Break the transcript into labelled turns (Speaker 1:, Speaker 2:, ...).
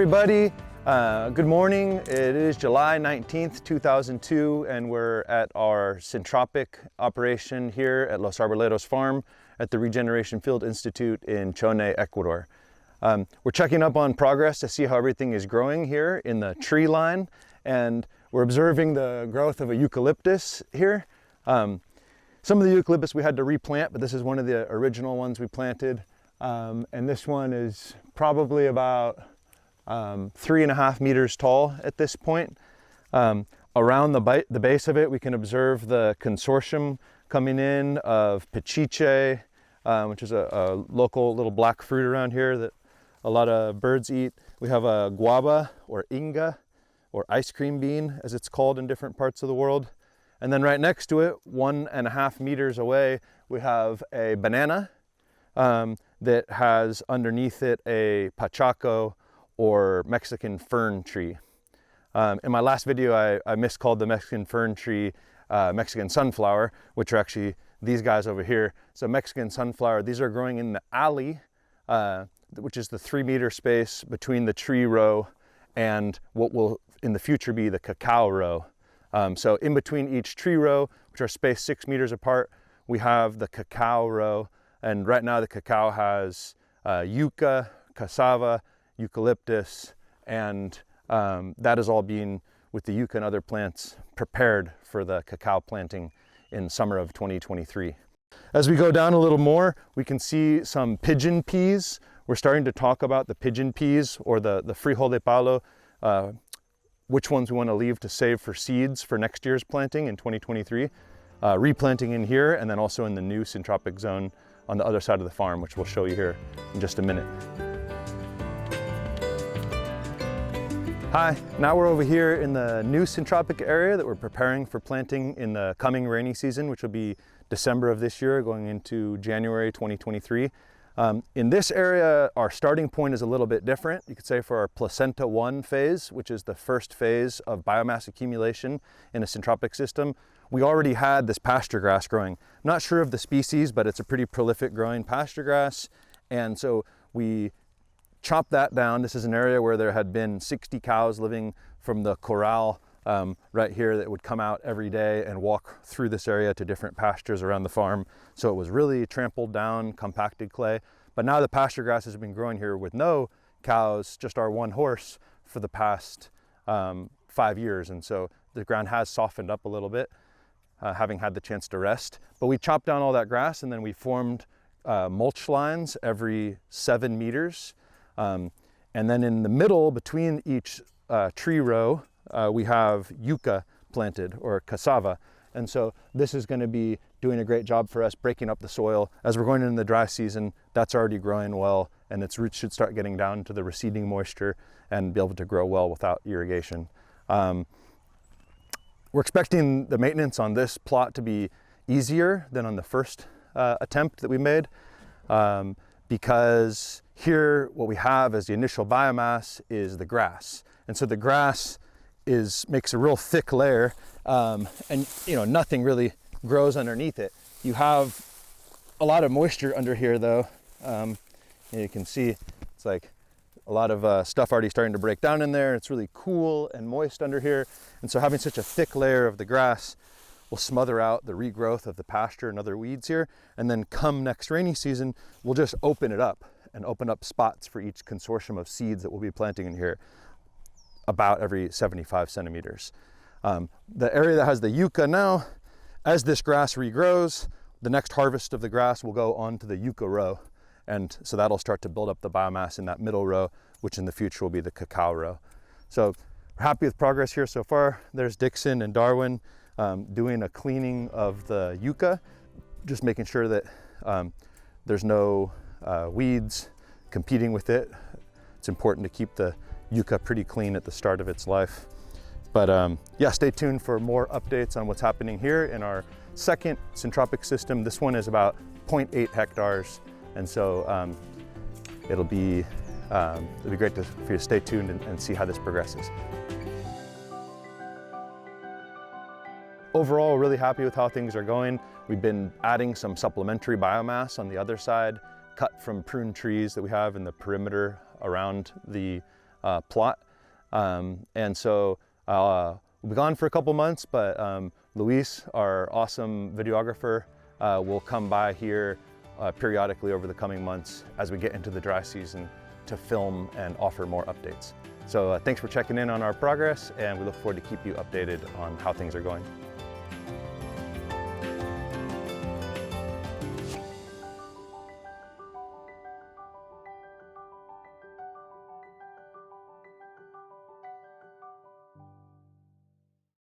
Speaker 1: everybody. Good morning. It is July 19th, 2002, and we're at our Sintropic operation here at Los Arboleros Farm at the Regeneration Field Institute in Chone, Ecuador. We're checking up on progress to see how everything is growing here in the tree line, and we're observing the growth of a eucalyptus here. Some of the eucalyptus we had to replant, but this is one of the original ones we planted. And this one is probably about 3.5 meters tall at this point. Around the base of it, we can observe the consortium coming in of pechiche, which is a local little black fruit around here that a lot of birds eat. We have a guava or inga, or ice cream bean as it's called in different parts of the world. And then right next to it, 1.5 meters away, we have a banana that has underneath it a pachaco or Mexican fern tree. In my last video, I miscalled the Mexican fern tree Mexican sunflower, which are actually these guys over here. So Mexican sunflower, these are growing in the alley, which is the 3-meter space between the tree row and what will in the future be the cacao row. So in between each tree row, which are spaced 6 meters apart, we have the cacao row. And right now the cacao has yucca, cassava, eucalyptus, and that is all being, with the yucca and other plants, prepared for the cacao planting in summer of 2023. As we go down a little more, we can see some pigeon peas. We're starting to talk about the pigeon peas, or the frijol de palo, which ones we want to leave to save for seeds for next year's planting in 2023. Replanting in here, and then also in the new Sintropic zone on the other side of the farm, which we'll show you here in just a minute. Hi, now we're over here in the new Sintropic area that we're preparing for planting in the coming rainy season, which will be December of this year going into January 2023. In this area, our starting point is a little bit different. You could say for our placenta 1 phase, which is the first phase of biomass accumulation in a Sintropic system, we already had this pasture grass growing. Not sure of the species, but it's a pretty prolific growing pasture grass. And so we chopped that down. This is an area where there had been 60 cows living from the corral right here that would come out every day and walk through this area to different pastures around the farm. So it was really trampled down, compacted clay. But now the pasture grass has been growing here with no cows, just our 1 horse for the past 5 years. And so the ground has softened up a little bit, having had the chance to rest. But we chopped down all that grass, and then we formed mulch lines every 7 meters. And then in the middle between each tree row, we have yucca planted, or cassava. And so this is going to be doing a great job for us breaking up the soil. As we're going into the dry season, that's already growing well, and its roots should start getting down to the receding moisture and be able to grow well without irrigation. We're expecting the maintenance on this plot to be easier than on the first attempt that we made, because here what we have as the initial biomass is the grass. And so the grass makes a real thick layer, and nothing really grows underneath it. You have a lot of moisture under here though. You can see it's like a lot of stuff already starting to break down in there. It's really cool and moist under here. And so having such a thick layer of the grass will smother out the regrowth of the pasture and other weeds here. And then come next rainy season, we'll just open it up and open up spots for each consortium of seeds that we'll be planting in here, about every 75 centimeters. The area that has the yucca now, as this grass regrows, the next harvest of the grass will go onto the yucca row. And so that'll start to build up the biomass in that middle row, which in the future will be the cacao row. So we're happy with progress here so far. There's Dixon and Darwin doing a cleaning of the yucca, just making sure that there's no weeds competing with it. It's important to keep the yucca pretty clean at the start of its life. But yeah, stay tuned for more updates on what's happening here in our second Sintropic system. This one is about 0.8 hectares. And so it'll be great for you to stay tuned and see how this progresses. Overall, really happy with how things are going. We've been adding some supplementary biomass on the other side, cut from prune trees that we have in the perimeter around the plot. And so we'll be gone for a couple months, but Luis, our awesome videographer, will come by here periodically over the coming months as we get into the dry season to film and offer more updates. So thanks for checking in on our progress, and we look forward to keep you updated on how things are going.